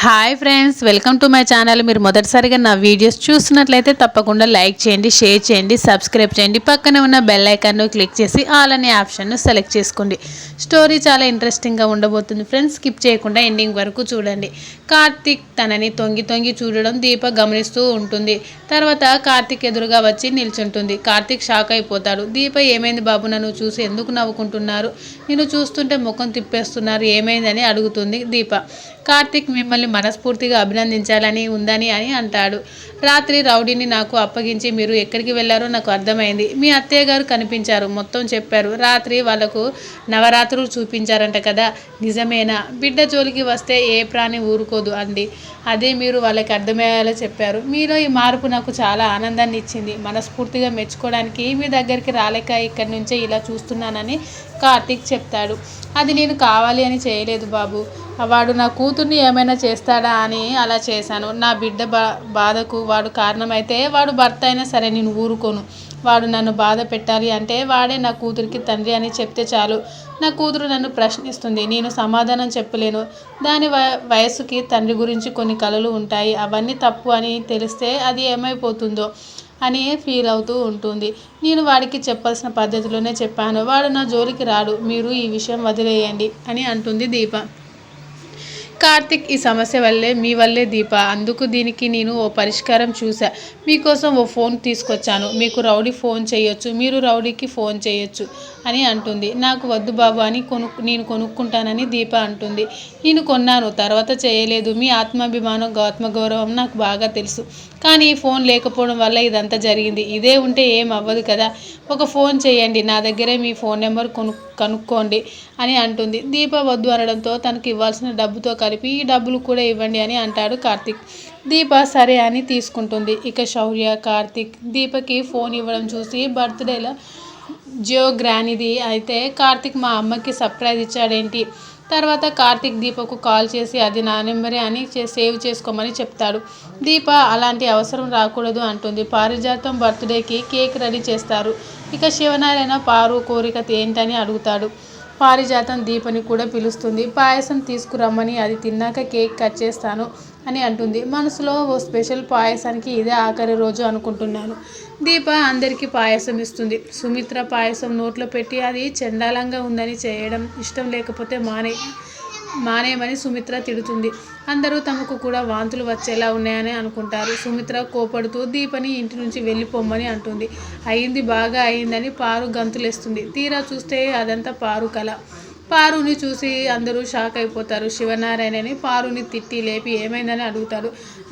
Hi friends, welcome to my channel. మీరు మొదటిసారిగా నా వీడియోస్ చూస్తున్నట్లయితే తప్పకుండా లైక్ చేయండి, షేర్ చేయండి, సబ్స్క్రైబ్ చేయండి. పక్కనే ఉన్న బెల్ ఐకాన్ను క్లిక్ చేసి ఆల్ అనే ఆప్షన్ను సెలెక్ట్ చేసుకోండి. స్టోరీ చాలా ఇంట్రెస్టింగ్గా ఉండబోతుంది ఫ్రెండ్స్. స్కిప్ చేయకుండా ఎండింగ్ వరకు చూడండి. కార్తీక్ తనని తొంగి తొంగి చూడడం దీప గమనిస్తూ ఉంటుంది. తర్వాత కార్తీక్ ఎదురుగా వచ్చి నిల్చుంటుంది. కార్తీక్ షాక్ అయిపోతాడు. దీప, ఏమైంది బాబు, నన్ను చూసి ఎందుకు నవ్వుకుంటున్నారు? నేను చూస్తుంటే ముఖం తిప్పేస్తున్నారు, ఏమైందని అడుగుతుంది దీప. కార్తీక్ మిమ్మల్ని మనస్ఫూర్తిగా అభినందించాలని ఉందని అని అంటాడు. రాత్రి రౌడీని నాకు అప్పగించి మీరు ఎక్కడికి వెళ్ళారో నాకు అర్థమైంది. మీ అత్తయ్య గారు కనిపించారు, మొత్తం చెప్పారు. రాత్రి వాళ్ళకు నవరాత్రులు చూపించారంట కదా, నిజమేనా? బిడ్డ జోలికి వస్తే ఏ ప్రాణి ఊరుకోదు అండి. అదే మీరు వాళ్ళకి అర్థమయ్యేలా చెప్పారు. మీలో ఈ మార్పు నాకు చాలా ఆనందాన్ని ఇచ్చింది. మనస్ఫూర్తిగా మెచ్చుకోవడానికి మీ దగ్గరికి రాలేక ఇక్కడి నుంచే ఇలా చూస్తున్నానని కార్తీక్ చెప్తాడు. అది నేను కావాలి అని చేయలేదు బాబు. వాడు నా కూతుర్ని ఏమైనా చేస్తాడా అని అలా చేశాను. నా బిడ్డ బాధకు వాడు కారణమైతే వాడు భర్త అయినా సరే నేను ఊరుకోను. వాడు నన్ను బాధ పెట్టాలి అంటే వాడే నా కూతురికి తండ్రి అని చెప్తే చాలు. నా కూతురు నన్ను ప్రశ్నిస్తుంది, నేను సమాధానం చెప్పలేను. దాని వయసుకి తండ్రి గురించి కొన్ని కలలు ఉంటాయి. అవన్నీ తప్పు అని తెలిస్తే అది ఏమైపోతుందో అని ఫీల్ అవుతూ ఉంటుంది. నేను వాడికి చెప్పాల్సిన పద్ధతిలోనే చెప్పాను. వాడు నా జోలికి రాడు. మీరు ఈ విషయం వదిలేయండి అని అంటుంది దీప. కార్తీక్, ఈ సమస్య వల్లే మీ వల్లే దీప. అందుకు దీనికి నేను ఓ పరిష్కారం చూసా. మీకోసం ఓ ఫోన్ తీసుకొచ్చాను. మీకు రౌడీ ఫోన్ చేయొచ్చు, మీరు రౌడీకి ఫోన్ చేయొచ్చు అని అంటుంది. నాకు వద్దు బాబు అని నేను కొనుక్కుంటానని దీప అంటుంది. నేను కొన్నాను, తర్వాత చేయలేదు. మీ ఆత్మాభిమానం, ఆత్మగౌరవం నాకు బాగా తెలుసు. కానీ ఫోన్ లేకపోవడం వల్ల ఇదంతా జరిగింది. ఇదే ఉంటే ఏం అవ్వదు కదా. ఒక ఫోన్ చేయండి, నా దగ్గరే మీ ఫోన్ నెంబర్ కనుక్కోండి అని అంటుంది. దీప వద్దు అనడంతో తనకు ఇవ్వాల్సిన డబ్బుతో కలిపి ఈ డబ్బులు కూడా ఇవ్వండి అని అంటాడు కార్తీక్. దీప సరే అని తీసుకుంటుంది. ఇక శౌర్య, కార్తీక్ దీపకి ఫోన్ ఇవ్వడం చూసి, బర్త్డేలో జియో గ్రానీది అయితే కార్తీక్ మా అమ్మకి సర్ప్రైజ్ ఇచ్చాడేంటి? తర్వాత కార్తీక్ దీపకు కాల్ చేసి అది నా నెంబరే అని సేవ్ చేసుకోమని చెప్తాడు. దీప అలాంటి అవసరం రాకూడదు అంటుంది. పారిజాతం బర్త్డేకి కేక్ రెడీ చేస్తారు. ఇక శివనారాయణ పారు కోరిక ఏంటని అడుగుతాడు. పారిజాతం దీపని కూడా పిలుస్తుంది. పాయసం తీసుకురమ్మని, అది తిన్నాక కేక్ కట్ చేస్తాను అని అంటుంది. మనసులో ఓ స్పెషల్ పాయసానికి ఇదే ఆఖరి రోజు అనుకుంటున్నాను. దీప అందరికీ పాయసం ఇస్తుంది. సుమిత్ర పాయసం నోట్లో పెట్టి అది చండాలంగా ఉందని చేయడం ఇష్టం లేకపోతే మానేయమని సుమిత్ర తిడుతుంది. అందరూ తమకు కూడా వాంతులు వచ్చేలా ఉన్నాయని అనుకుంటారు. సుమిత్ర కోపడుతూ దీపని ఇంటి నుంచి వెళ్ళిపోమ్మని అంటుంది. అయింది బాగా అయిందని పారు గంతులేస్తుంది. తీరా చూస్తే అదంతా పారు కల. పారుని చూసి అందరూ షాక్ అయిపోతారు. శివనారాయణని పారుని తిట్టి లేపి ఏమైందని అడుగుతాడు.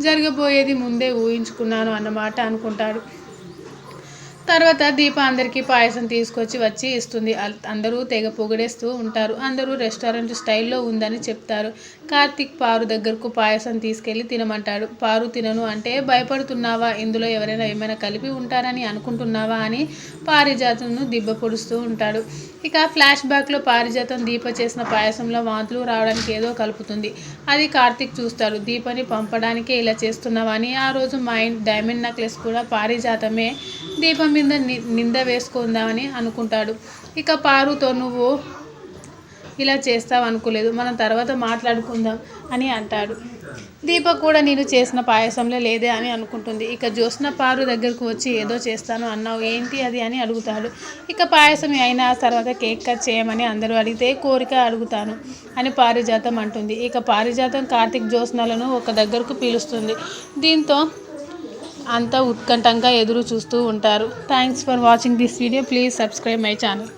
జరగబోయేది ముందే ఊహించుకున్నాను అన్నమాట అనుకుంటాడు. తర్వాత దీప అందరికీ పాయసం వచ్చి ఇస్తుంది. అందరూ తెగ పొగిడేస్తూ ఉంటారు. అందరూ రెస్టారెంట్ స్టైల్లో ఉందని చెప్తారు. కార్తీక్ పారు దగ్గరకు పాయసం తీసుకెళ్ళి తినమంటాడు. పారు తినను అంటే భయపడుతున్నావా? ఇందులో ఎవరైనా ఏమైనా కలిపి ఉంటారని అనుకుంటున్నావా అని పారిజాతంను దిబ్బ పొడుస్తూ ఉంటాడు. ఇక ఫ్లాష్ బ్యాక్లో పారిజాతం దీప చేసిన పాయసంలో వాంతులు రావడానికి ఏదో కలుపుతుంది. అది కార్తీక్ చూస్తాడు. దీపని పంపడానికే ఇలా చేస్తున్నావా అని. ఆ రోజు డైమండ్ నెక్లెస్ కూడా పారిజాతమే దీపం మీద నింద వేసుకుందామని అనుకుంటాడు. ఇక పారుతో నువ్వు ఇలా చేస్తావు అనుకోలేదు, మనం తర్వాత మాట్లాడుకుందాం అని అంటాడు. దీప కూడా నేను చేసిన పాయసంలో లేదే అని అనుకుంటుంది. ఇక జ్యోత్స్న పారు దగ్గరకు వచ్చి ఏదో చేస్తాను అన్నావు, ఏంటి అది అని అడుగుతాడు. ఇక పాయసం అయినా తర్వాత కేక్ కట్ చేయమని అందరూ అడిగితే కోరిక అడుగుతాను అని పారిజాతం అంటుంది. ఇక పారిజాతం కార్తీక్ జ్యోత్స్నలను ఒక దగ్గరకు పిలుస్తుంది. దీంతో అంతా ఉత్కంఠంగా ఎదురు చూస్తూ ఉంటారు. Thanks for watching this video. Please subscribe my channel.